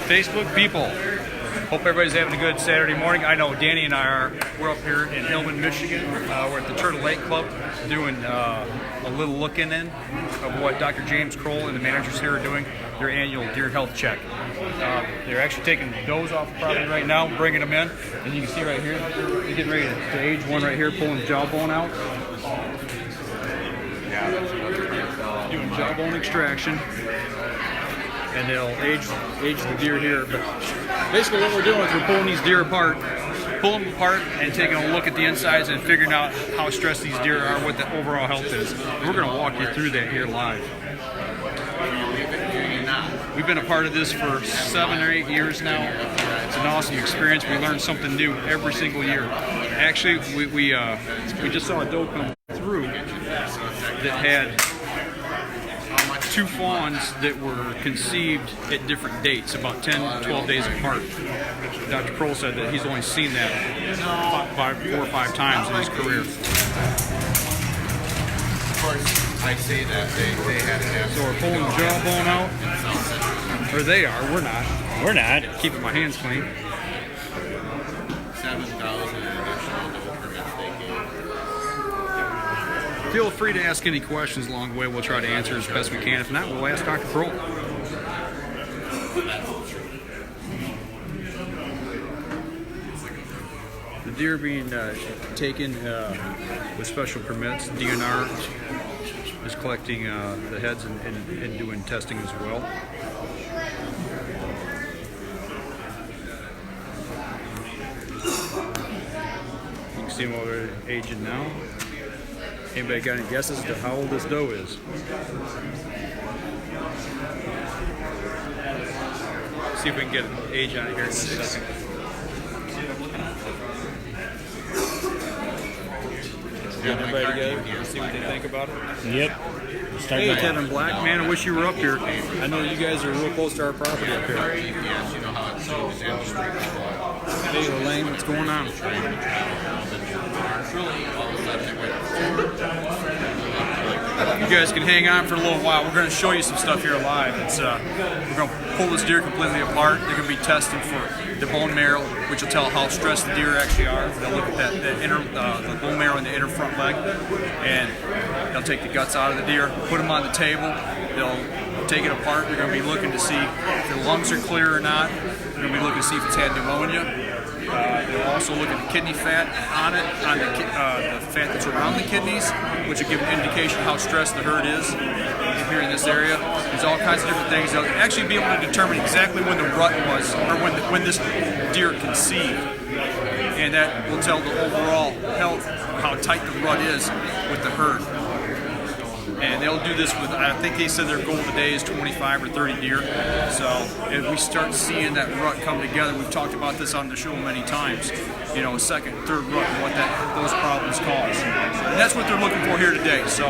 Facebook people, hope everybody's having a good Saturday morning. I know Danny and I are. We're up here in Hillman, Michigan. We're at the Turtle Lake Club doing a little looking in of what Dr. James Kroll and the managers here are doing, their annual deer health check. They're actually taking does off the property right now, bringing them in, and you can see right here, they're getting ready to age one right here, pulling the jawbone out. Doing jawbone extraction. And they'll age the deer here. But basically what we're doing is we're pulling these deer apart, pulling them apart and taking a look at the insides and figuring out how stressed these deer are, what the overall health is. We're going to walk you through that here live. We've been a part of this for 7 or 8 years now. It's an awesome experience. We learn something new every single year. Actually, we just saw a doe come through that had 2 fawns that were conceived at different dates, about 10, 12 days apart. Dr. Kroll said that he's only seen that 4 or 5 times in his career. Of course, I say that they had to have. So we're pulling the jawbone out. Or they are, we're not. We're not. Keeping my hands clean. 7,000 additional doe permits they gave. Feel free to ask any questions along the way. We'll try to answer as best we can. If not, we'll ask Dr. Kroll. The deer being taken with special permits. DNR is collecting the heads and doing testing as well. You can see them over there aging now. Anybody got any guesses as to how old this doe is? See if we can get an age on it here in just a second. Get everybody together, see what they think about it. Yep. Hey, Kevin Black, man, I wish you were up here. I know you guys are real close to our property up here. Yes, you know how it's so down the street. Hey, Elaine, what's going on? You guys can hang on for a little while. We're going to show you some stuff here live. We're going to pull this deer completely apart. They're going to be testing for the bone marrow, which will tell how stressed the deer actually are. They'll look at the bone marrow in the inner front leg, and they'll take the guts out of the deer, put them on the table. They'll take it apart. They're going to be looking to see if the lungs are clear or not. They're going to be looking to see if it's had pneumonia. They'll also look at the kidney fat on it, on the fat that's around the kidneys, which will give an indication how stressed the herd is here in this area. There's all kinds of different things. They'll actually be able to determine exactly when the rut was, or when this deer conceived, and that will tell the overall health, how tight the rut is with the herd. And they'll do this with, I think they said their goal today is 25 or 30 deer. So if we start seeing that rut come together, we've talked about this on the show many times, you know, a second, third rut and what those problems cause. And that's what they're looking for here today. So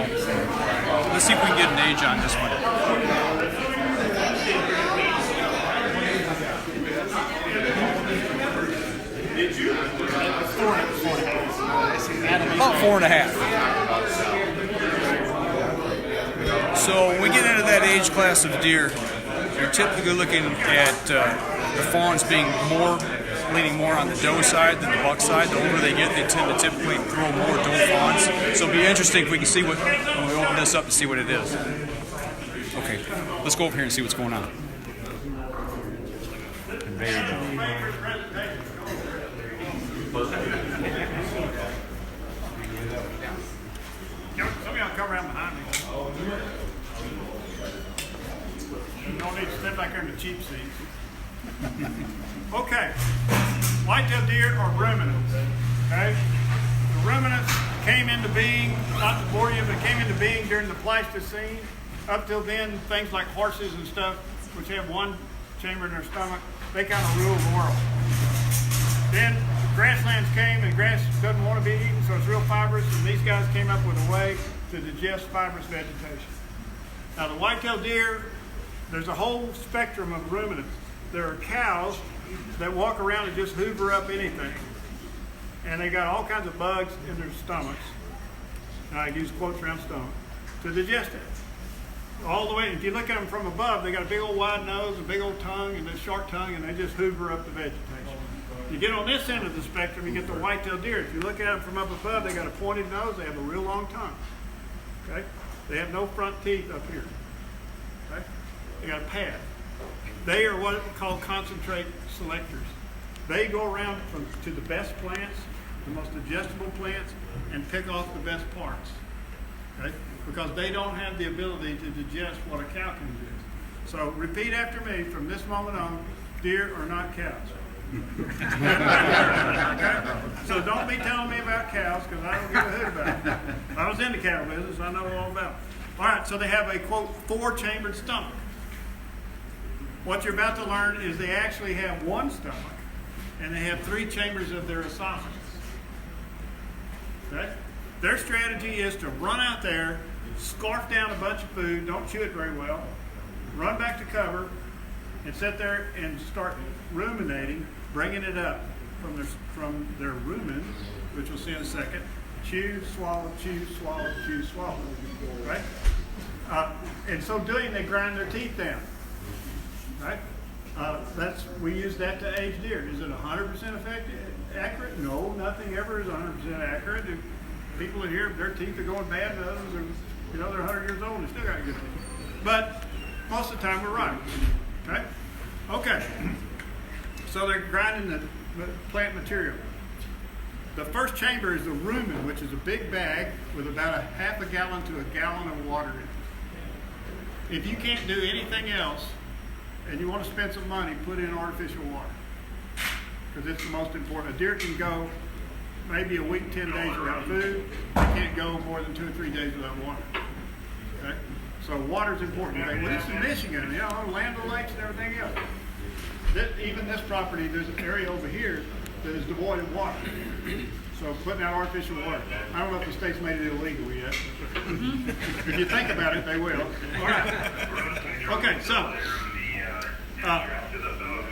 let's see if we can get an age on this one. About 4.5. So when we get into that age class of deer, you're typically looking at the fawns being leaning more on the doe side than the buck side. The older they get, they tend to typically throw more doe fawns. So it'll be interesting if we can see when we open this up to see what it is. Okay, let's go over here and see what's going on. Somebody will come around behind me. You don't need to step back there in the cheap seats. Okay. Whitetail deer are ruminants. Okay? The ruminants came into being, not to bore you, but came into being during the Pleistocene. Up till then, things like horses and stuff, which have one chamber in their stomach, they kind of rule the world. Then grasslands came, and grass doesn't want to be eaten, so it's real fibrous, and these guys came up with a way to digest fibrous vegetation. Now the whitetail deer, there's a whole spectrum of ruminants. There are cows that walk around and just hoover up anything, and they got all kinds of bugs in their stomachs. and I use quotes around stomach, to digest it. All the way, if you look at them from above, they got a big old wide nose, a big old tongue, and a sharp tongue, and they just hoover up the vegetation. You get on this end of the spectrum, you get the white-tailed deer. If you look at them from up above, they got a pointed nose, they have a real long tongue. Okay? They have no front teeth up here. Okay? They got a pad. They are what are called concentrate selectors. They go around to the best plants, the most digestible plants, and pick off the best parts. Okay? Because they don't have the ability to digest what a cow can do. So repeat after me from this moment on, deer are not cows. Okay? So don't be telling me about cows because I don't give a hoot about it. I was in the cow business, I know all about it. All right, so they have a, quote, 4-chambered stomach. What you're about to learn is they actually have one stomach and they have 3 chambers of their esophagus. Okay? Their strategy is to run out there, scarf down a bunch of food, don't chew it very well, run back to cover, and sit there and start ruminating, bringing it up from their rumen, which we'll see in a second. Chew, swallow, chew, swallow, chew, swallow. Right? And so doing, they grind their teeth down. Right? We use that to age deer. Is it 100% accurate? No, nothing ever is 100% accurate. People in here, their teeth are going bad, and others are, they're 100 years old and they still got good teeth. But most of the time we're right. Okay? Okay. So they're grinding the plant material. The first chamber is the rumen, which is a big bag with about a half a gallon to a gallon of water in it. If you can't do anything else and you want to spend some money, put in artificial water. Because it's the most important. A deer can go maybe a week, 10 days without food. They can't go more than 2 or 3 days without water. Okay? So water's important. Okay? Well, this is Michigan, Land O'Lakes and everything else. Even this property, there's an area over here that is devoid of water. So putting out artificial water. I don't know if the state's made it illegal yet. If you think about it, they will. All right. Okay, so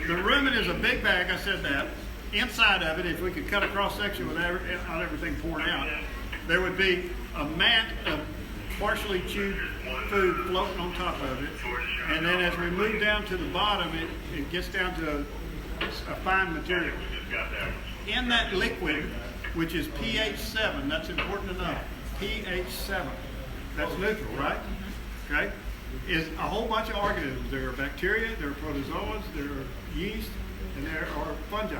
the rumen is a big bag, I said that. Inside of it, if we could cut a cross-section without everything poured out, there would be a mat of partially chewed food floating on top of it. And then as we move down to the bottom, it gets down to a fine material. In that liquid, which is pH 7, that's important to know, pH 7, that's neutral, right? Okay? Is a whole bunch of organisms. There are bacteria, there are protozoans, there are yeast, and there are fungi.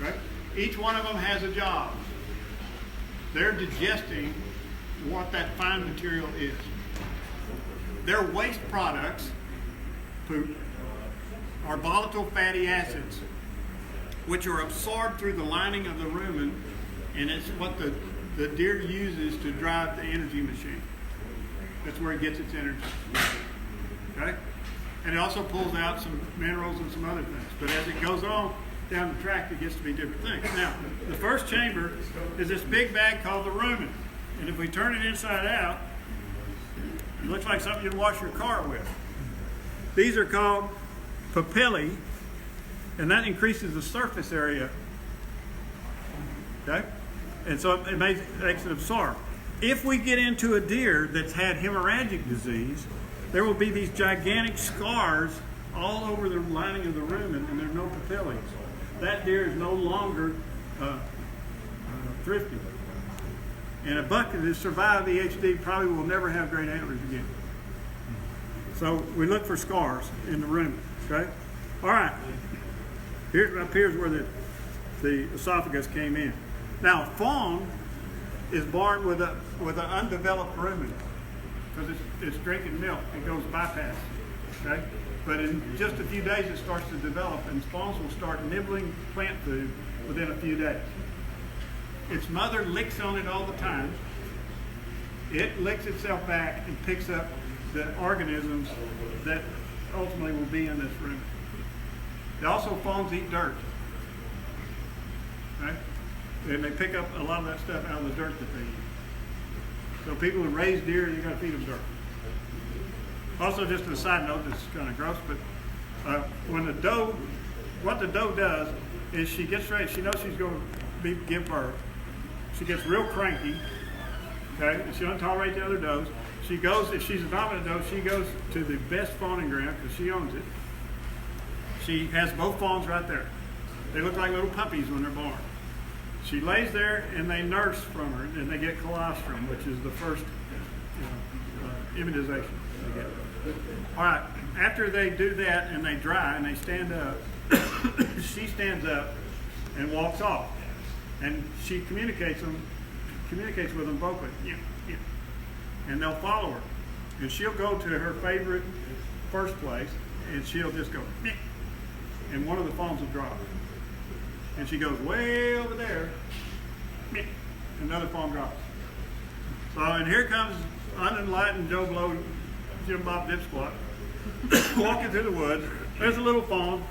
Right? Each one of them has a job. They're digesting what that fine material is. Their waste products, poop, are volatile fatty acids, which are absorbed through the lining of the rumen, and it's what the deer uses to drive the energy machine. That's where it gets its energy. Okay? And it also pulls out some minerals and some other things. But as it goes on down the track, it gets to be different things. Now, the first chamber is this big bag called the rumen. And if we turn it inside out, it looks like something you'd wash your car with. These are called papillae, and that increases the surface area. Okay? And so it makes it absorb. If we get into a deer that's had hemorrhagic disease, there will be these gigantic scars all over the lining of the rumen, and there are no papillae. That deer is no longer thrifty. And a buck that has survived EHD probably will never have great antlers again. So we look for scars in the rumen. Okay? All right. Up here is where the esophagus came in. Now, fawn is born with an undeveloped rumen because it's drinking milk. It goes bypass. Okay? But in just a few days, it starts to develop, and fawns will start nibbling plant food within a few days. Its mother licks on it all the time. It licks itself back and picks up the organisms that ultimately will be in this rumen. Also, fawns eat dirt. Right? And they pick up a lot of that stuff out of the dirt that they eat. So people who raise deer, you got to feed them dirt. Also, just as a side note, this is kind of gross, but what the doe does is she gets ready. She knows she's going to give birth. She gets real cranky, Okay, and she doesn't tolerate the other does. She goes, if she's a dominant doe, she goes to the best fawning ground because she owns it. She has both fawns right there. They look like little puppies when they're born. She lays there and they nurse from her and they get colostrum, which is the first immunization they get. All right, after they do that and they dry and they stand up, she stands up and walks off. And she communicates with them vocally. Yeah, yeah. And they'll follow her. And she'll go to her favorite first place and she'll just go, meh, and one of the fawns will drop. And she goes way over there, meh, another fawn drops. So, and here comes unenlightened Joe Blow, Jim Bob Dipsquat, walking through the woods. There's a little fawn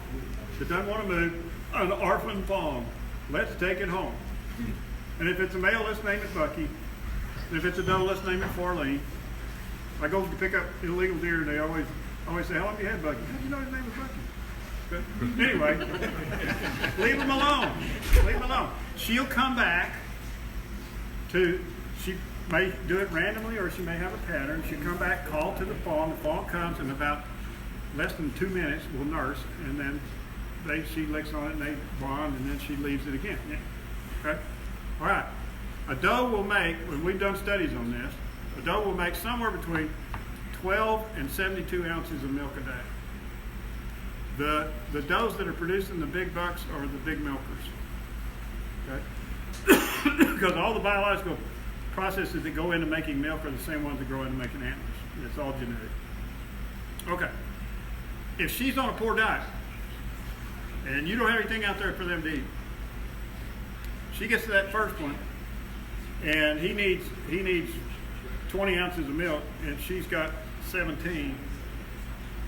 that doesn't want to move, an orphan fawn. Let's take it home. And if it's a male, let's name it Bucky. And if it's a doe, let's name it Farlene. I go to pick up illegal deer, and they always say, "How long have you had Bucky?" How'd you know his name was Bucky? But anyway, leave him alone. Leave him alone. She'll come back to, she may do it randomly or she may have a pattern. She'll come back, call to the fawn. The fawn comes in about less than 2 minutes, will nurse, and then she licks on it and they bond, and then she leaves it again. Yeah. Okay? All right. A doe will make, when we've done studies on this, a doe will make somewhere between 12 and 72 ounces of milk a day. The does that are producing the big bucks are the big milkers. Okay? Because all the biological processes that go into making milk are the same ones that go into making antlers. It's all genetic. Okay. If she's on a poor diet, and you don't have anything out there for them to eat, she gets to that first one, and he needs 20 ounces of milk, and she's got 17,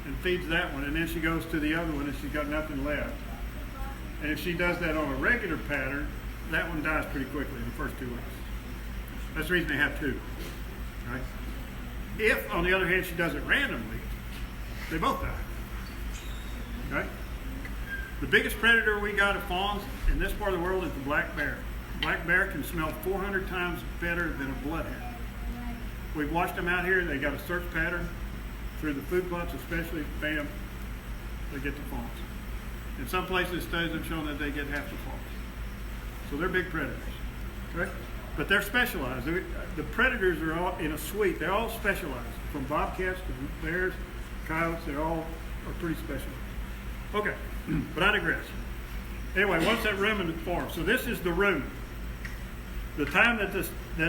and feeds that one, and then she goes to the other one, and she's got nothing left. And if she does that on a regular pattern, that one dies pretty quickly in the first 2 weeks. That's the reason they have two. Right? If, on the other hand, she does it randomly, they both die. Okay? The biggest predator we got of fawns in this part of the world is the black bear. Black bear can smell 400 times better than a bloodhound. We've watched them out here. They got a search pattern through the food plots, especially. Bam, they get the fawns. In some places, studies have shown that they get half the fawns. So they're big predators. Okay? But they're specialized. The predators are all in a suite. They're all specialized, from bobcats to bears, coyotes. They all are pretty specialized. Okay, but I digress. Anyway, once that rumen forms, so this is the rumen. The time that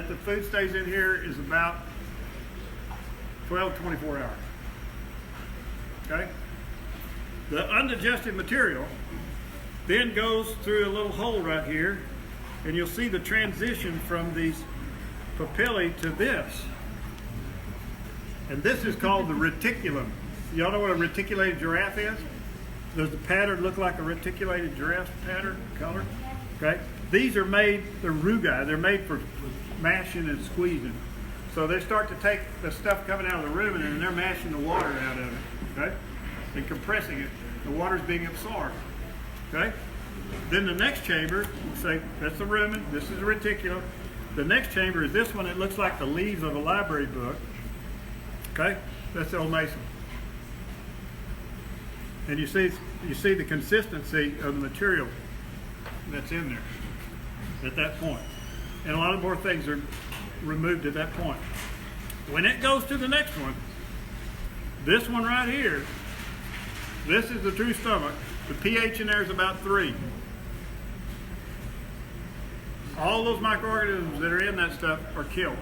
the food stays in here is about 12 to 24 hours. Okay? The undigested material then goes through a little hole right here, and you'll see the transition from these papillae to this. And this is called the reticulum. Y'all know what a reticulated giraffe is? Does the pattern look like a reticulated giraffe pattern color? Okay. These are made, they're rugae. They're made for mashing and squeezing. So they start to take the stuff coming out of the rumen and they're mashing the water out of it. Okay. And compressing it. The water's being absorbed. Okay. Then the next chamber, say that's the rumen. This is the reticulum. The next chamber is this one. It looks like the leaves of a library book. Okay. That's the old mason. And you see the consistency of the material that's in there at that point. And a lot more things are removed at that point. When it goes to the next one, this one right here, this is the true stomach. The pH in there is about 3. All those microorganisms that are in that stuff are killed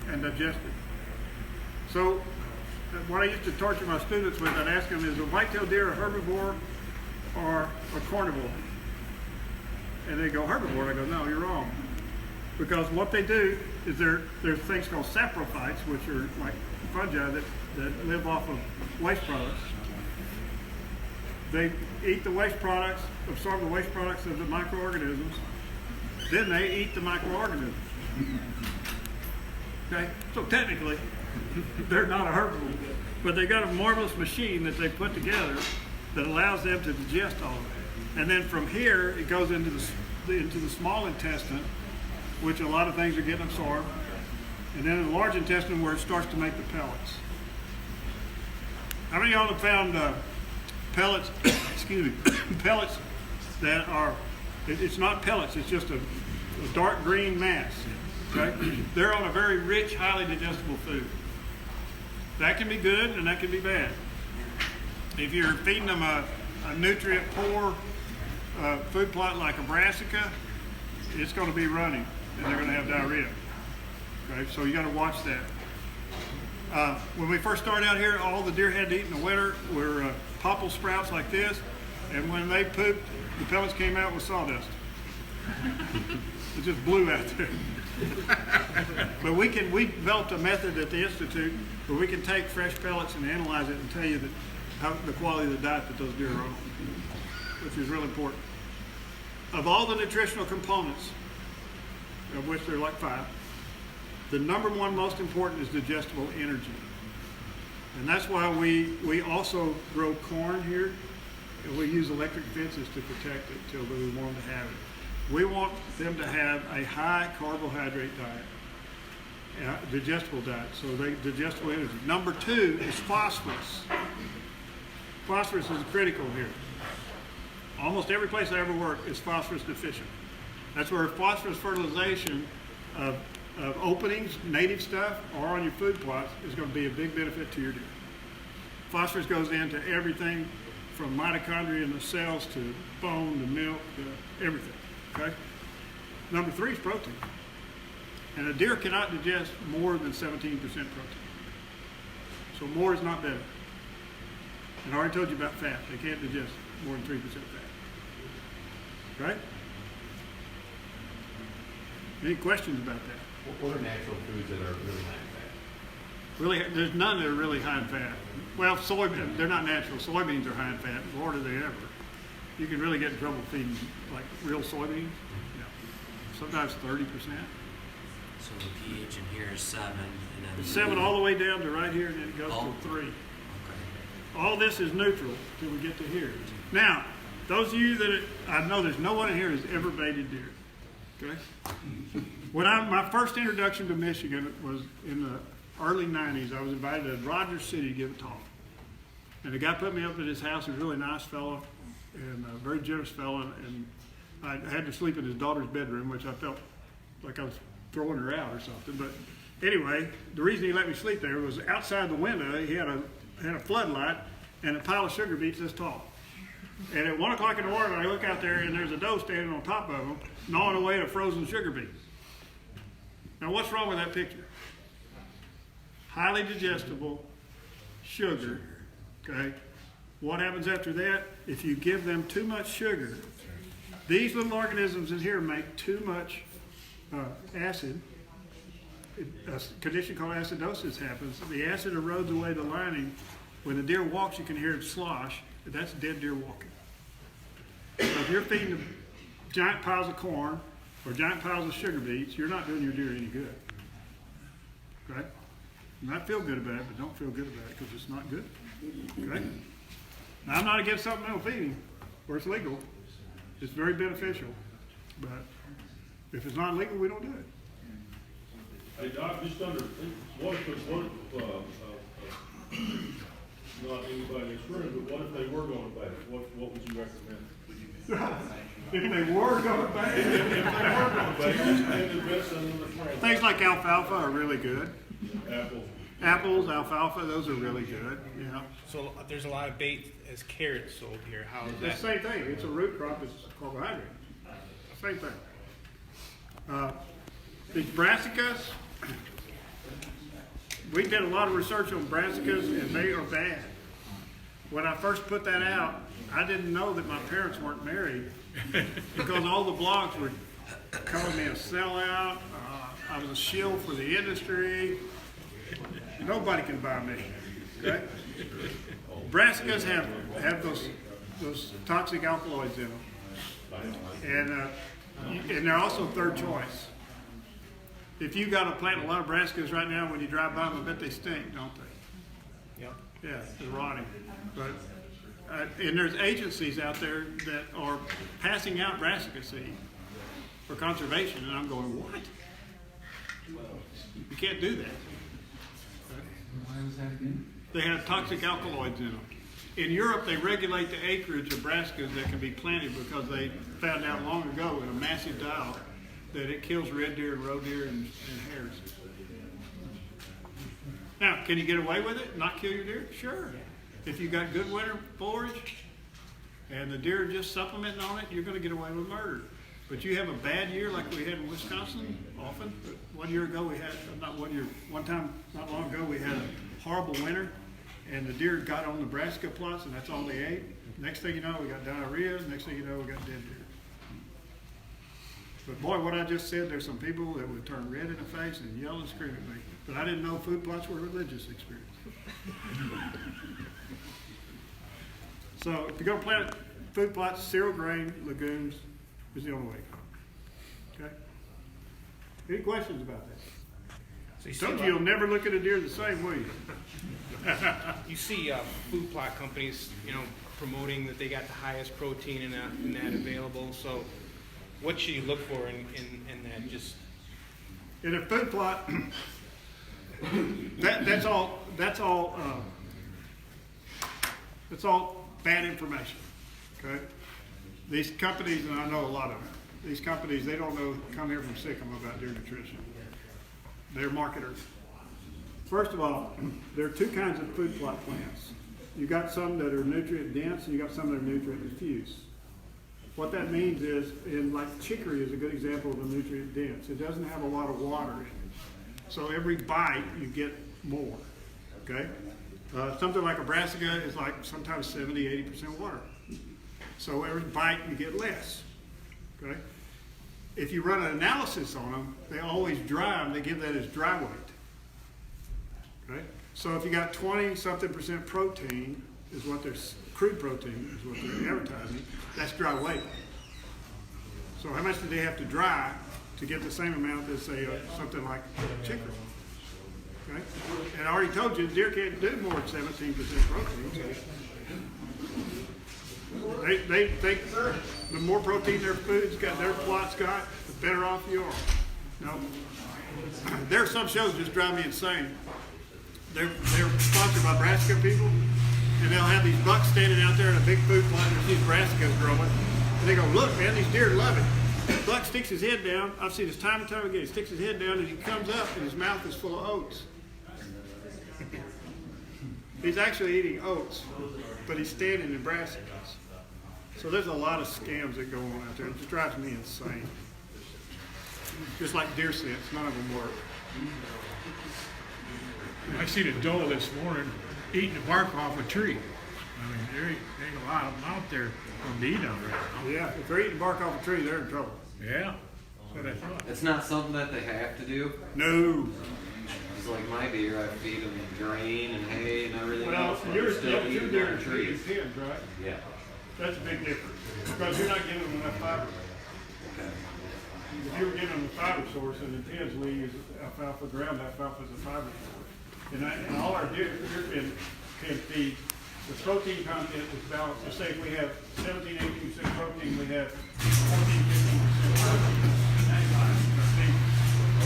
and digested. So what I used to torture my students with, I'd ask them, is a white-tailed deer a herbivore or a carnivore? And they go, herbivore. I go, no, you're wrong. Because what they do is there's things called saprophytes, which are like fungi that live off of waste products. They eat the waste products, absorb the waste products of the microorganisms, then they eat the microorganisms. Okay? So technically, they're not a herbivore, but they got a marvelous machine that they put together that allows them to digest all of it. And then from here, it goes into the small intestine, which a lot of things are getting absorbed. and then in the large intestine where it starts to make the pellets. How many of y'all have found pellets, excuse me, pellets that are, it's not pellets, it's just a dark green mass, okay? They're on a very rich, highly digestible food. That can be good and that can be bad. If you're feeding them a nutrient poor food plot like a brassica, it's going to be running and they're going to have diarrhea. Okay, so you got to watch that. When we first started out here, all the deer had to eat in the winter were popple sprouts like this, and when they pooped, the pellets came out with sawdust. It just blew out there. But we developed a method at the Institute where we can take fresh pellets and analyze it and tell you the quality of the diet that those deer are on, which is real important. Of all the nutritional components, of which there are like 5, the number one most important is digestible energy. And that's why we also grow corn here, and we use electric fences to protect it till we want them to have it. We want them to have a high carbohydrate diet, digestible diet, so digestible energy. Number 2 is phosphorus. Phosphorus is critical here. Almost every place I ever worked is phosphorus deficient. That's where phosphorus fertilization of openings, native stuff, or on your food plots is going to be a big benefit to your deer. Phosphorus goes into everything from mitochondria in the cells to bone to milk to everything. Okay? Number 3 is protein. And a deer cannot digest more than 17% protein. So more is not better. And I already told you about fat. They can't digest more than 3% fat. Right? Any questions about that? What are natural foods that are really high in fat? Really, there's none that are really high in fat. Well, soybeans, they're not natural. Soybeans are high in fat. Lord, are they ever. You can really get in trouble feeding like real soybeans. Yeah. Sometimes 30%. So the pH in here is 7, and then It's 7 all the way down to right here, and then it goes to 3. Okay. All this is neutral till we get to here. Now, those of you that I know, there's no one in here who's ever baited deer. Okay. When my first introduction to Michigan was in the early 90s, I was invited to Rogers City to give a talk. And the guy put me up at his house. He was a really nice fellow and a very generous fellow. And I had to sleep in his daughter's bedroom, which I felt like I was throwing her out or something. But anyway, the reason he let me sleep there was outside the window, he had a floodlight and a pile of sugar beets this tall. And at 1 o'clock in the morning, I look out there and there's a doe standing on top of them, gnawing away at a frozen sugar beet. Now, what's wrong with that picture? Highly digestible sugar, okay? What happens after that? If you give them too much sugar, these little organisms in here make too much acid. A condition called acidosis happens. The acid erodes away the lining. When the deer walks, you can hear it slosh. That's dead deer walking. So if you're feeding them giant piles of corn or giant piles of sugar beets, you're not doing your deer any good. Okay? You might feel good about it, but don't feel good about it because it's not good. Okay? Now, I'm not against supplemental feeding where it's legal. It's very beneficial. But if it's not legal, we don't do it. Hey, Doc, just under, what not anybody in this room, but what if they were going back? What would you recommend? If they were going back, things like alfalfa are really good. Apples, alfalfa, those are really good. Yeah. So there's a lot of bait as carrots sold here. How is The that? same thing. It's a root crop. It's carbohydrate. Same thing. These brassicas, we did a lot of research on brassicas, and they are bad. When I first put that out, I didn't know that my parents weren't married because all the blogs were calling me a sellout. I was a shill for the industry. Nobody can buy me. Okay? Brassicas have those toxic alkaloids in them, and they're also third choice. If you got to plant a lot of brassicas right now, when you drive by them, I bet they stink, don't they? Yep. Yeah, they're rotting. But and there's agencies out there that are passing out brassica seed for conservation, and I'm going, what? You can't do that. Why was that again? They have toxic alkaloids in them. In Europe, they regulate the acreage of brassicas that can be planted because they found out long ago in a massive dial that it kills red deer and roe deer and hares. Now, can you get away with it and not kill your deer? Sure. If you got good winter forage and the deer are just supplementing on it, you're going to get away with murder. But you have a bad year like we had in Wisconsin often. 1 year ago we had, not 1 year, one time not long ago we had a horrible winter and the deer got on the brassica plots and that's all they ate. Next thing you know, we got diarrhea. Next thing you know, we got dead deer. But boy, what I just said, there's some people that would turn red in the face and yell and scream at me. But I didn't know food plots were a religious experience. So if you're going to plant food plots, cereal grain, legumes is the only way. Okay? Any questions about that? So you Told see, you you'll never look at a deer the same, will you? you see food plot companies, promoting that they got the highest protein in that available. So what should you look for in that? Just In a food plot, that's all bad information. Okay? These companies, and I know a lot of them, these companies, they don't know, come here from Sycamore about deer nutrition. They're marketers. First of all, there are two kinds of food plot plants. You got some that are nutrient dense and you got some that are nutrient diffuse. What that means is, like chicory is a good example of a nutrient dense. It doesn't have a lot of water in it. So every bite you get more, okay? Something like a brassica is like sometimes 70, 80% water. So every bite you get less, okay? If you run an analysis on them, they always dry them, they give that as dry weight, okay? So if you got 20-something% protein, is what their crude protein is what they're advertising, that's dry weight. So how much do they have to dry to get the same amount as say something like chicory? Okay? And I already told you the deer can't do more than 17% protein. So they think the more protein their food's got, their plot's got, the better off you are. No. There are some shows that just drive me insane. They're sponsored by brassica people, and they'll have these bucks standing out there in a big food plot and these brassicas growing. And they go, look, man, these deer love it. The buck sticks his head down. I've seen this time and time again. He sticks his head down and he comes up and his mouth is full of oats. He's actually eating oats, but he's standing in brassicas. So there's a lot of scams that go on out there. It just drives me insane. Just like deer scents, none of them work. I seen a doe this morning eating the bark off a tree. I mean, there ain't a lot of them out there from to eat on right now. Yeah, if they're eating bark off a tree, they're in trouble. Yeah, that's what I thought. It's not something that they have to do. No. It's like my deer, I feed them grain and hay and everything Well, else. but your they're still eating deer on are trees. pins, right? Yeah. That's a big difference because you're not giving them enough fiber. Okay. If you were giving them the fiber source, and the pins we use alfalfa, ground alfalfa is a fiber source. And all our deer pin feed, the protein content is balanced. So say if we have 17, 18% protein, we have 14, 15% protein.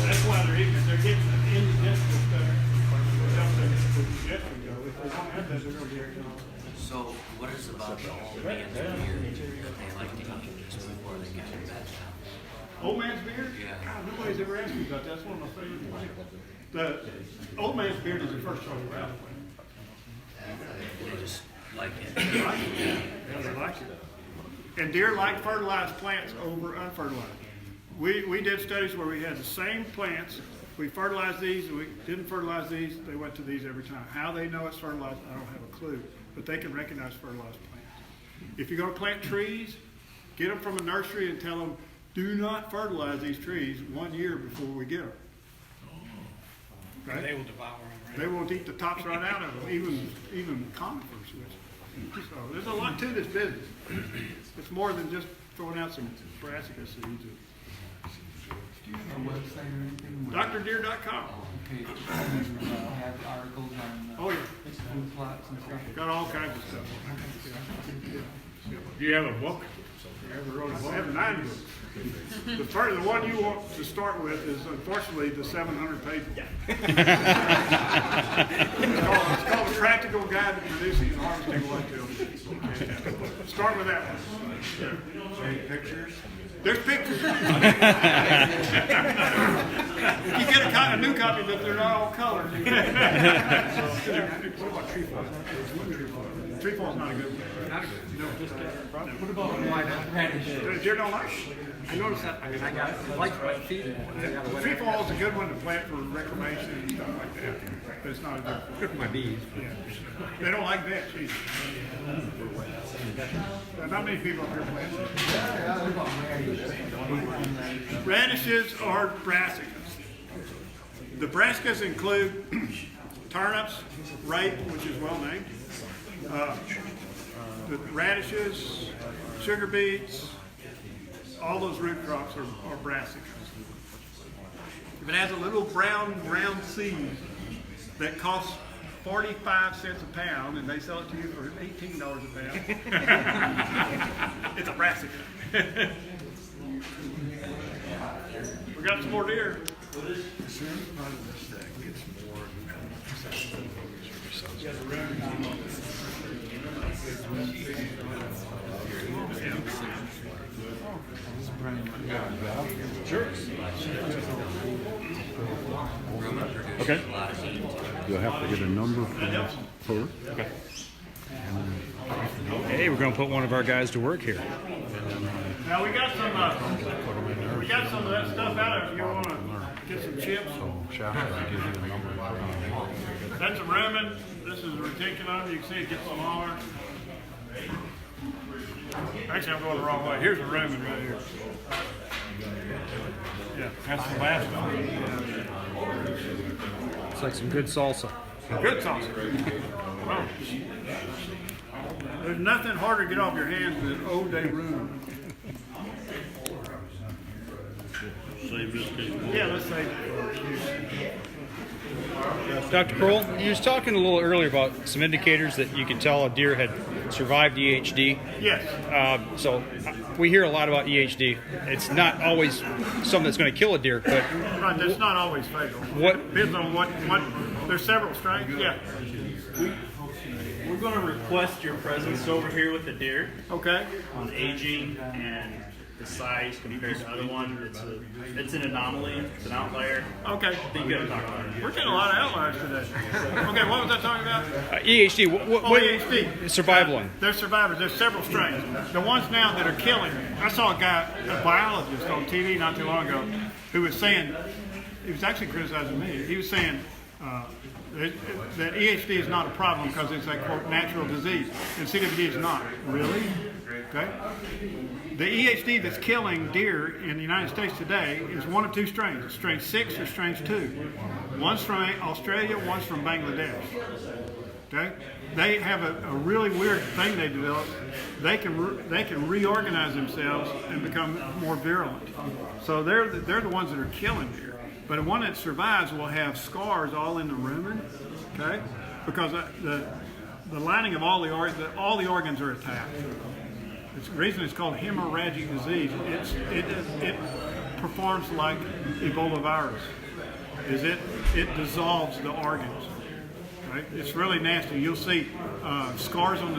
That's why they're eating it. They're getting an indigestible stuff that helps them with digestion go. If they don't have that, they're going to be irritable. So what is about the old man's beard that they like to eat just before they get in bed? Old man's beard? Yeah. God, nobody's ever asked me about that. That's one of my favorite things. The old man's beard is the first choice route plant. They just like it. Yeah, they like it. And deer like fertilized plants over unfertilized. We did studies where we had the same plants. We fertilized these, and we didn't fertilize these. They went to these every time. How they know it's fertilized, I don't have a clue. But they can recognize fertilized plants. If you're going to plant trees, get them from a nursery and tell them, do not fertilize these trees 1 year before we get them. they will devour them. Right? They won't eat the tops right out of them, even conifers. So there's a lot to this business. It's more than just throwing out some brassica seeds. Do you have a website or anything? DrDeer.com. Okay, have articles on Oh yeah, food plots and stuff. got all kinds of stuff. Do you have a book? I have 9 books. The one you want to start with is unfortunately the 700-page one. It's called A Practical Guide to Producing and Harvesting Whitetail. Start with that one. Pictures? There's pictures. You get a new copy, but they're not all colored. What about trefoil? Trefoil's not a good one. Not a good. No, just What about radish? deer don't like it. I noticed that. I mean, I like my feet. Trefoil is a good one to plant for reclamation and stuff like that, but it's not a good. Good for my bees. Yeah. They don't like vetch either. Not many people up here plant it. Radishes are brassicas. The brassicas include turnips, rape, which is well named, the radishes, sugar beets, all those root crops are brassicas. If it has a little brown round seed that costs 45 cents a pound and they sell it to you for $18 a pound, it's a brassica. We got some more deer. Okay. You'll have to get a number for her. Okay. Hey, we're going to put one of our guys to work here. Now we got some of that stuff out of it if you want to get some chips. That's a rumen. This is a reticulum. You can see it gets smaller. Actually, I'm going the wrong way. Here's a rumen right here. Yeah, that's the last one. It's like some good salsa. Good salsa. Well, there's nothing harder to get off your hands than Eau de Rune. Yeah, let's save it. Dr. Kroll, you was talking a little earlier about some indicators that you can tell a deer had survived EHD. Yes. So we hear a lot about EHD. It's not always something that's going to kill a deer, but Right, that's not always fatal. What- Depends on what, there's several strains, yeah. We're going to request your presence over here with the deer Okay. on aging and the size compared to other one. It's an anomaly. It's an outlier. Okay. I think you got to talk about it. We're getting a lot of outliers today. Okay, what was I talking about? EHD, what EHD. survival one? They're survivors. There's several strains. The ones now that are killing. I saw a guy, a biologist on TV not too long ago, who was saying, he was actually criticizing me. He was saying that EHD is not a problem because it's a quote natural disease, and CWD is not. Really? Okay. The EHD that's killing deer in the United States today is one of two strains: strain 6 or strain 2. One's from Australia, one's from Bangladesh. Okay, they have a really weird thing they developed. They can reorganize themselves and become more virulent. So they're the ones that are killing deer. But the one that survives will have scars all in the rumen. Okay, because the lining of all the organs are attacked. The reason it's called hemorrhagic disease. It performs like Ebola virus. It dissolves the organs. Right? It's really nasty. You'll see scars on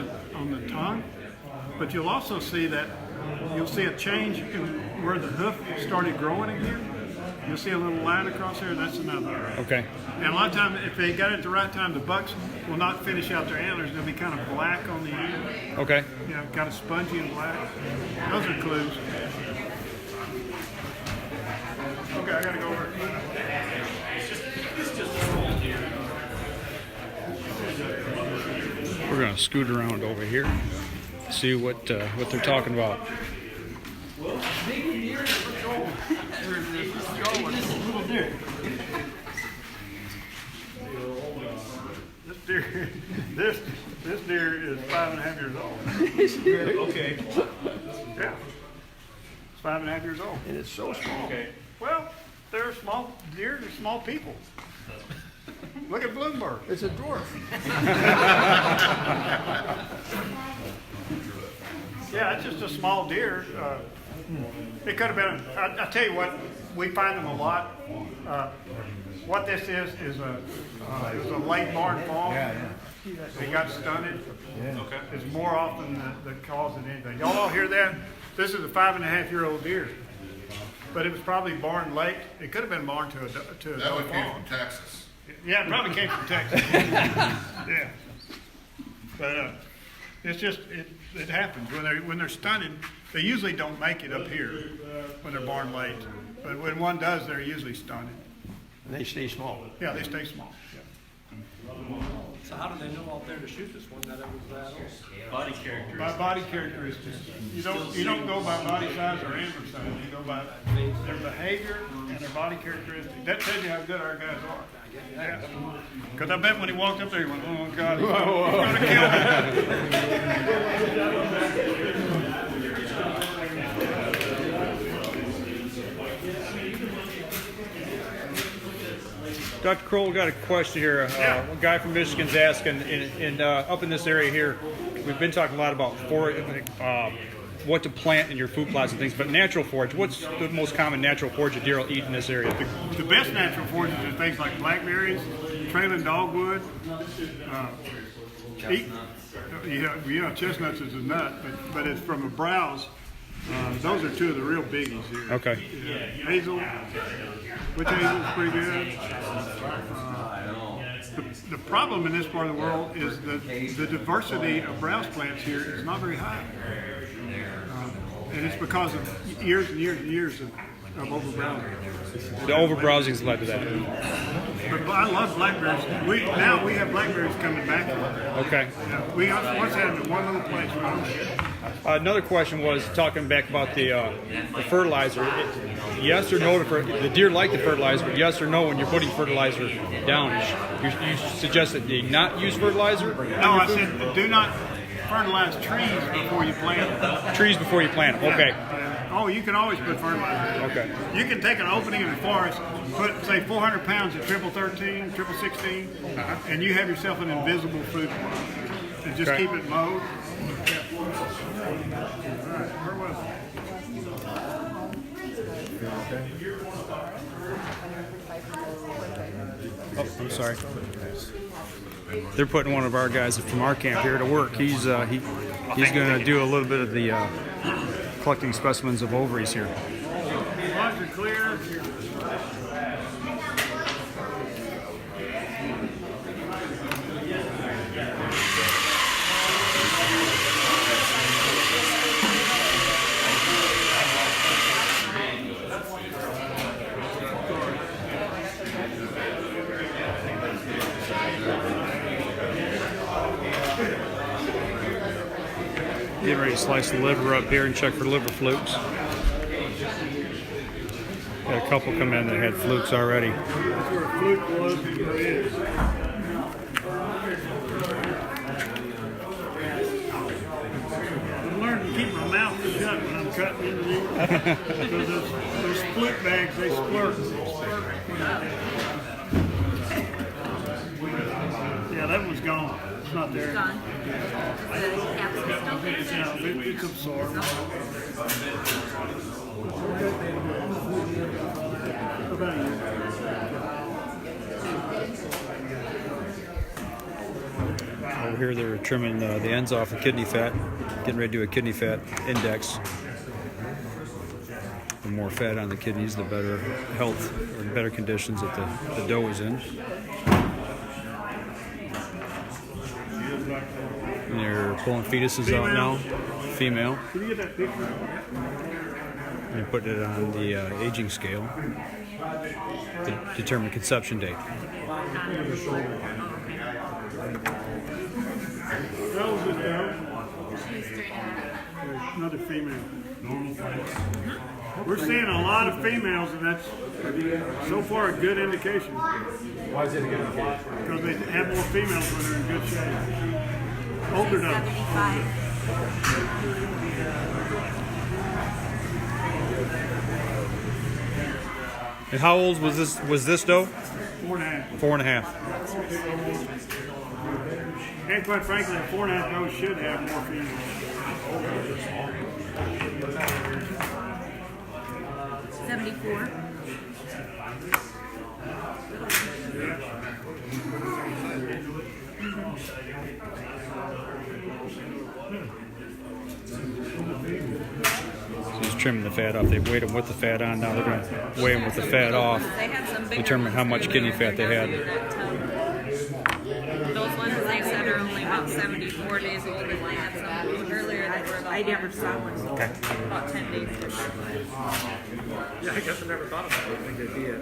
the tongue, but you'll also see a change in where the hoof started growing again. You'll see a little line across there. That's another. Okay. And a lot of times, if they got it at the right time, the bucks will not finish out their antlers. They'll be kind of black on the end. Okay. You know, kind of spongy and black. Those are clues. Okay, I gotta go over. We're going to scoot around over here, see what they're talking about. This deer is 5.5 years old. Okay. Yeah. It's 5.5 years old. And it's so small. Okay. Well, they're small deer, they're small people. Look at Bloomberg. It's a dwarf. Yeah, it's just a small deer. It could have been, I tell you what, we find them a lot. What this is it was a late barn fall. They got stunted. Okay. It's more often the cause than anything. Y'all all hear that? This is a 5.5-year-old deer. But it was probably born late. It could have been born to a That one came from Texas. Yeah, it probably came from Texas. Yeah. But it's just, it happens. When they're stunted, they usually don't make it up here when they're born late. But when one does, they're usually stunted. They stay small. Yeah, they stay small. Yeah. So how do they know out there to shoot this one that it was that old? Body characteristics. By body characteristics. You don't go by body size or antler size. You go by their behavior and their body characteristics. That tells you how good our guys are. Yeah. Because I bet when he walked up there, he went, "Oh God, he's going to kill Dr. Kroll, got a question here. A guy from Michigan's asking, up in this area here, we've been talking a lot about what to plant in your food plots and things, but natural forage, what's the most common natural forage a deer will eat in this area? The best natural forages are things like blackberries, trailing dogwood, chestnuts is a nut, but it's from a browse. Those are two of the real biggies here. Okay. Hazel, witch hazel is pretty good. The problem in this part of the world is that the diversity of browse plants here is not very high. And it's because of years and years and years of overbrowsing. The overbrowsing's led to that. But I love blackberries. Now we have blackberries coming back here. Okay. Yeah, we once had them in one little place. Another question was talking back about the fertilizer. Yes or no, the deer like the fertilizer, but yes or no when you're putting fertilizer down? You suggest that they not use fertilizer? No, I said do not fertilize trees before you plant them. Trees before you plant them, okay. Oh, you can always put fertilizer. Okay. You can take an opening in the forest, put say 400 pounds of triple 13, triple 16, and you have yourself an invisible food plot. And just keep it mowed. Alright, where was Oh, I'm sorry. They're putting one of our guys from our camp here to work. He's going to do a little bit of the collecting specimens of ovaries here. Lots are clear. Getting ready to slice the liver up here and check for liver flukes. Got a couple come in that had flukes already. That's where a fluke was and where it is. I'm learning to keep my mouth shut when I'm cutting into these. Because those fluke bags, they splurt. Yeah, that one's gone. It's not there. Gone. Yeah, it's absorbed. How about you? Over here they're trimming the ends off of kidney fat, getting ready to do a kidney fat index. The more fat on the kidneys, the better health or better conditions that the doe is in. And they're pulling fetuses out now, female. Can you get that picture? And putting it on the aging scale to determine conception date. That was it, though. Another female. We're seeing a lot of females, and that's so far a good indication. Why is it a good indication? Because they have more females when they're in good shape. Older does. 75. And how old was this doe? 4.5. 4.5. And quite frankly, a 4.5 doe should have more females. 74. He's trimming the fat off. They weighed them with the fat on. Now they're going to weigh them with the fat off. They had some bigger Determine how much kidney fat they had. Those ones they said are only about 74 days old, and they had some earlier that were about. I never saw one about 10 days. Yeah, I guess I never thought about it. I think it'd be a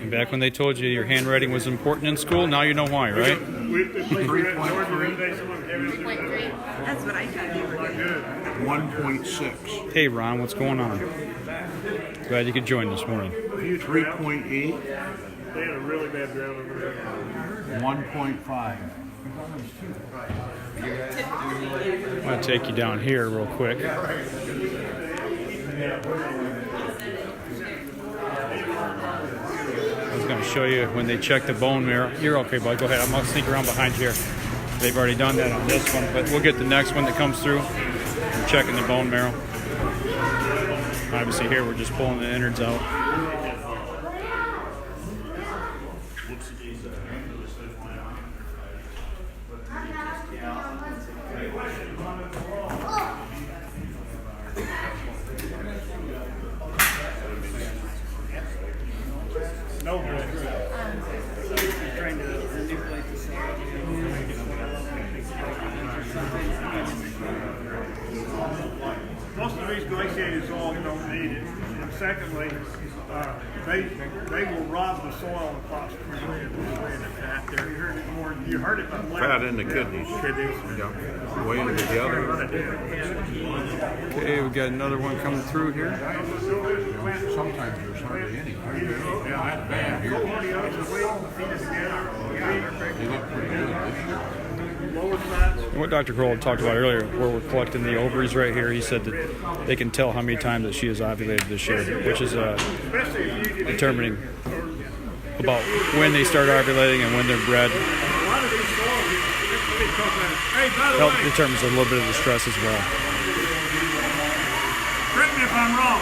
And back when they told you your handwriting was important in school, now you know why, right? 3.3. That's what I thought you were doing. 1.6. Hey, Ron, what's going on? Glad you could join this morning. 3.8. They had a really bad drought over there. 1.5. I'm going to take you down here real quick. I was going to show you when they check the bone marrow. You're okay, bud. Go ahead. I'm going to sneak around behind you here. They've already done that on this one, but we'll get the next one that comes through. We're checking the bone marrow. Obviously here we're just pulling the innards out. No good. Trying to manipulate the cell. Most of these glaciated soils don't need it. And secondly, they will rob the soil of phosphorus. You heard it from Fat in the kidneys. Yeah. Weighing together. Okay, we got another one coming through here. Sometimes there's hardly any. Yeah, that's bad here. They look pretty good this year. And what Dr. Kroll talked about earlier, where we're collecting the ovaries right here, he said that they can tell how many times that she has ovulated this year, which is determining about when they start ovulating and when they're bred. Help determines a little bit of the stress as well. Correct me if I'm wrong.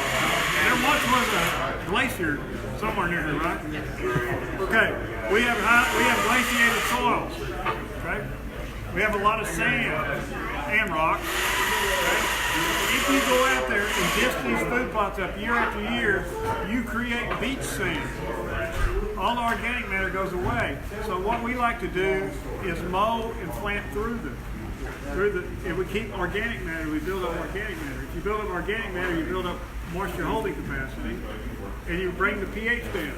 There once was a glacier somewhere near here, right? Okay. We have glaciated soils. Okay. We have a lot of sand and rock. Okay? If you go out there and dish these food plots up year after year, you create beach sand. All the organic matter goes away. So what we like to do is mow and plant through them. If we keep organic matter, we build up organic matter. If you build up organic matter, you build up moisture holding capacity, and you bring the pH down.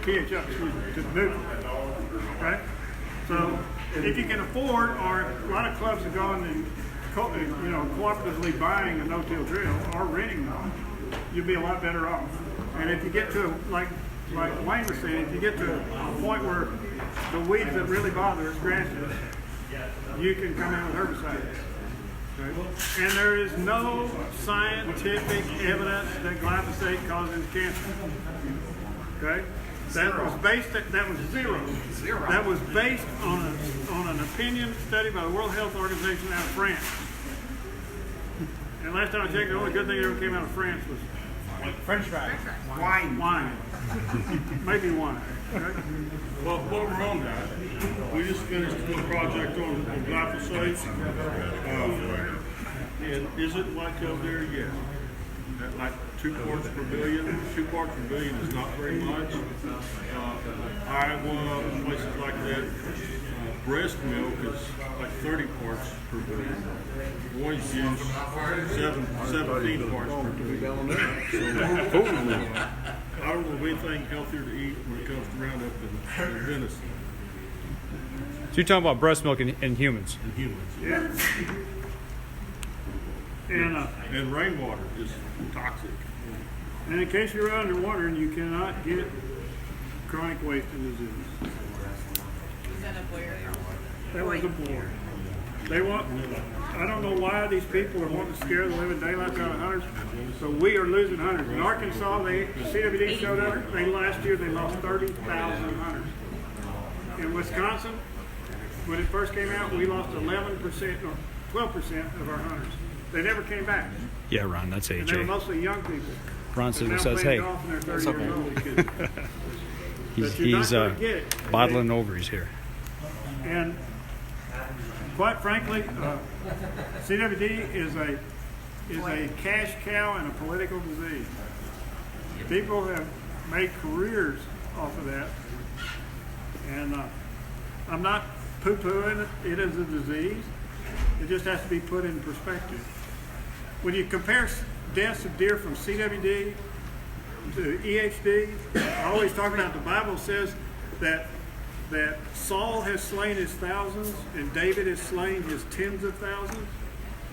pH up, excuse me, to neutral. Right? So if you can afford, or a lot of clubs have gone and cooperatively buying a no-till drill or renting one, you'll be a lot better off. And if you get to like Wayne was saying, if you get to a point where the weeds that really bother us, grasses, you can come in with herbicides. Okay? And there is no scientific evidence that glyphosate causes cancer. Okay? That was zero. That was based on an opinion study by the World Health Organization out of France. And last time I checked, the only good thing that ever came out of France was French fries. Wine. Maybe wine. Okay? Well, what we're on now, we just finished one project on glyphosate. And is it like up there? Yes. Like 2 parts per billion. 2 parts per billion is not very much. Iowa, places like that, breast milk is like 30 parts per billion. Orange juice, 17 parts per billion. So, I don't know of anything healthier to eat when it comes to Roundup than venison. So you're talking about breast milk in humans? In humans. Yeah. And rainwater is toxic. And in case you're underwater, you cannot get chronic wasting disease. Is that a boyer? That was a boar. I don't know why these people are wanting to scare the living daylights out of hunters. So we are losing hunters. In Arkansas, the CWD showed up. Last year they lost 30,000 hunters. In Wisconsin, when it first came out, we lost 11% or 12% of our hunters. They never came back. Yeah, Ron, that's And they were AJ. mostly young people. Ron They're now says, playing hey, golf and they're 30 years old. he's, But you're not he's gonna get it. bottling ovaries here. And quite frankly, CWD is a cash cow and a political disease. People have made careers off of that, and I'm not poo-pooing it. It is a disease. It just has to be put in perspective. When you compare deaths of deer from CWD to EHD, I always talk about the Bible says that Saul has slain his thousands and David has slain his tens of thousands.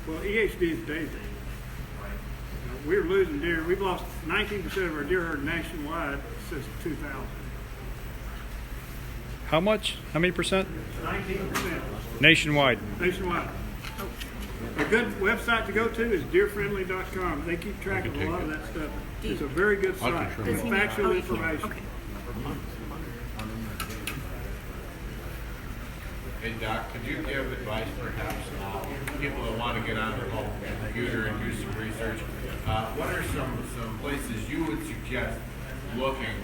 Well, EHD is David. We're losing deer. We've lost 19% of our deer herd nationwide since 2000. How much? How many percent? 19% Nationwide. nationwide. A good website to go to is deerfriendly.com. They keep track of a lot of that stuff. It's a very good site with factual information. Hey Doc, could you give advice perhaps people that want to get on their home computer and do some research? What are some places you would suggest looking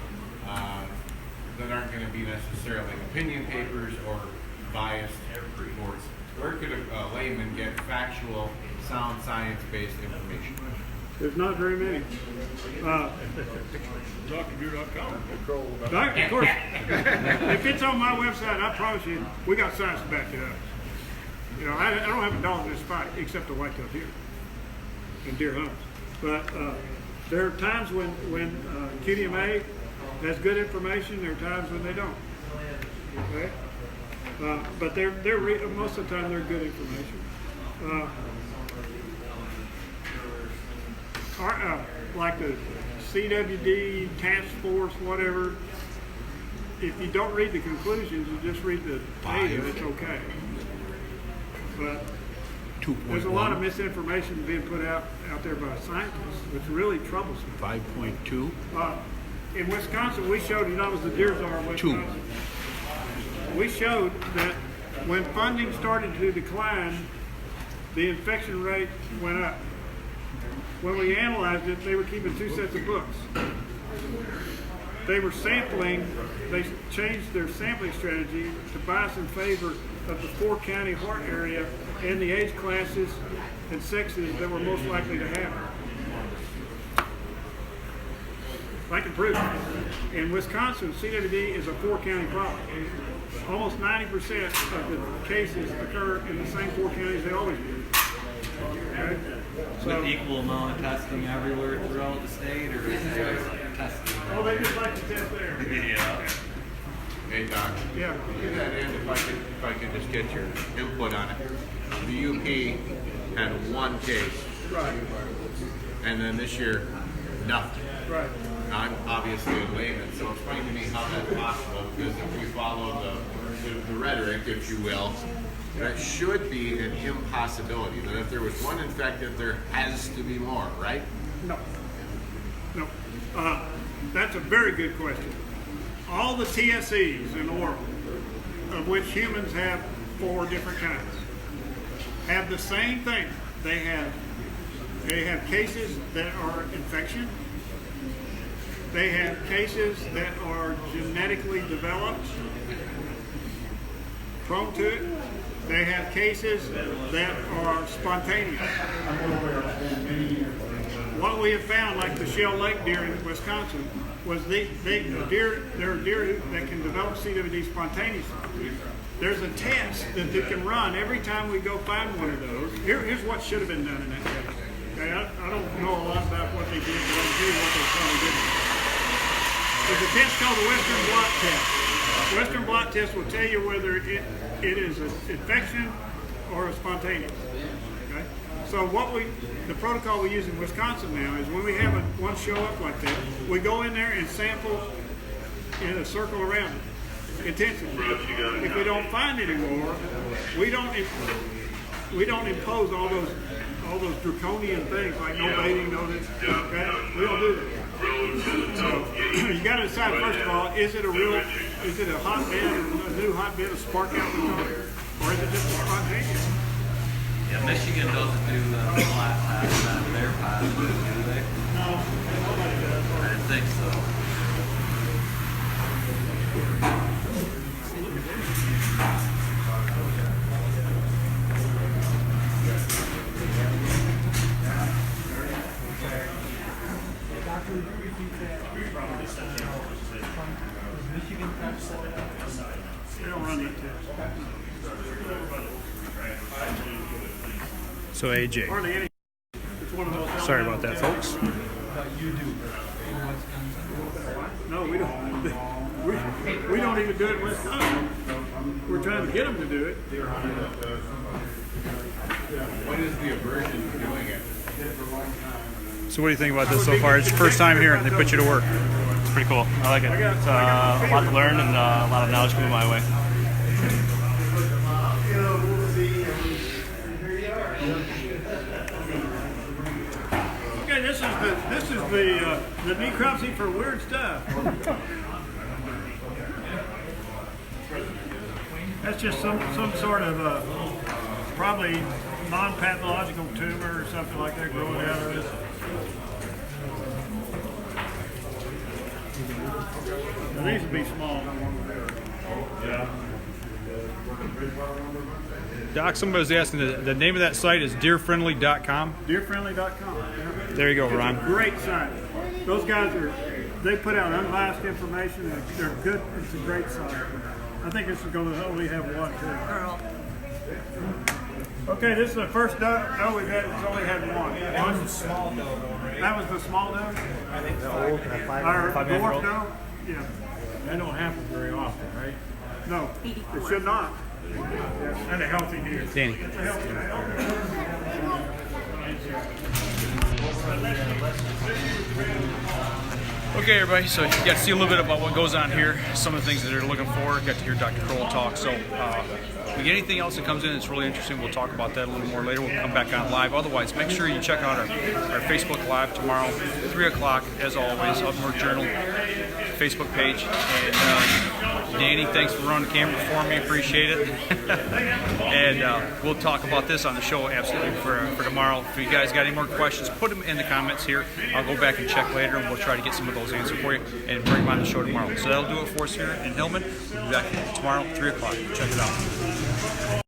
that aren't going to be necessarily opinion papers or biased reports? Where could a layman get factual, sound science-based information? There's not very many. DrDeer.com. Of course, if it's on my website, I promise you, we got science to back it up. You know, I don't have a dog in this fight except a white-tailed deer and deer hunts. But there are times when QDMA has good information. There are times when they don't. Okay, but they're most of the time they're good information. Like the CWD task force, whatever. If you don't read the conclusions, you just read the data, it's okay. But there's a lot of misinformation being put out there by scientists, which really troubles me. 5.2. In Wisconsin, we showed, you know, it was the Deer Czar of Wisconsin. We showed that when funding started to decline, the infection rate went up. When we analyzed it, they were keeping 2 sets of books. They were sampling, they changed their sampling strategy to bias in favor of the 4-county heart area and the age classes and sexes that were most likely to have it. I can prove it. In Wisconsin, CWD is a 4-county problem. Almost 90% of the cases occur in the same 4 counties they always do. Okay? So, With equal amount of testing everywhere throughout the state, or is there testing? oh, they just like to test there. Yeah. Hey Doc. Yeah. To that end, if I could just get your input on it. The UP had 1 case, Right. and then this year, nothing. Right. I'm obviously a layman, so explain to me how that's possible, because if we follow the rhetoric, if you will, that should be an impossibility, that if there was 1 infected, there has to be more, right? No. No. That's a very good question. All the TSEs in the world, of which humans have 4 different kinds, have the same thing. They have cases that are infection. They have cases that are genetically developed, prone to it. They have cases that are spontaneous. What we have found, like the Shell Lake deer in Wisconsin, was there are deer that can develop CWD spontaneously. There's a test that they can run every time we go find one of those. Here's what should have been done in that case. Okay, I don't know a lot about what they did, but I'll tell you what they probably did. There's a test called the Western blot test. The Western blot test will tell you whether it is an infection or a spontaneous. Okay? So the protocol we use in Wisconsin now is when we have one show up like that, we go in there and sample in a circle around it intensively. If we don't find any more, we don't impose all those draconian things like no baiting, no this. Okay? We don't do that. So you got to decide first of all, is it a hotbed, a new hotbed, a spark out, or is it just a spontaneous? Yeah, Michigan doesn't do the flat pass out of their pass, do they? No. I didn't think so. They don't run that test. So AJ. Hardly any. It's one of those. Sorry about that, folks. No, we don't. We don't even do it in Wisconsin. We're trying to get them to do it. What is the aversion to doing it? So what do you think about this so far? It's your first time here and they put you to work. It's pretty cool. I like it. It's a lot to learn and a lot of knowledge coming my way. Okay, this is the necropsy for weird stuff. That's just some sort of probably non-pathological tumor or something like that growing out of it. Now, these would be small. Yeah. Doc, somebody's asking, the name of that site is deerfriendly.com. Deerfriendly.com. Yeah. There you go, Ron. Great site. Those guys they put out unbiased information. They're good. It's a great site. I think this is going to only have one too. Okay, this is the first doe. No, it's only had one. That was a small doe, right? That was the small doe? I think so. Our dwarf doe? Yeah. That don't happen very often, right? No, it should not. And a healthy deer. Danny. Okay, everybody, so you got to see a little bit about what goes on here, some of the things that they're looking for. Got to hear Dr. Kroll talk. So if we get anything else that comes in that's really interesting, we'll talk about that a little more later. We'll come back on live. Otherwise, make sure you check out our Facebook Live tomorrow, 3 o'clock, as always, Up North Journal Facebook page. And Danny, thanks for running the camera for me. Appreciate it. And we'll talk about this on the show absolutely for tomorrow. If you guys got any more questions, put them in the comments here. I'll go back and check later, and we'll try to get some of those answered for you and bring them on the show tomorrow. So that'll do it for us here in Hillman. We'll be back tomorrow, 3 o'clock. Check it out.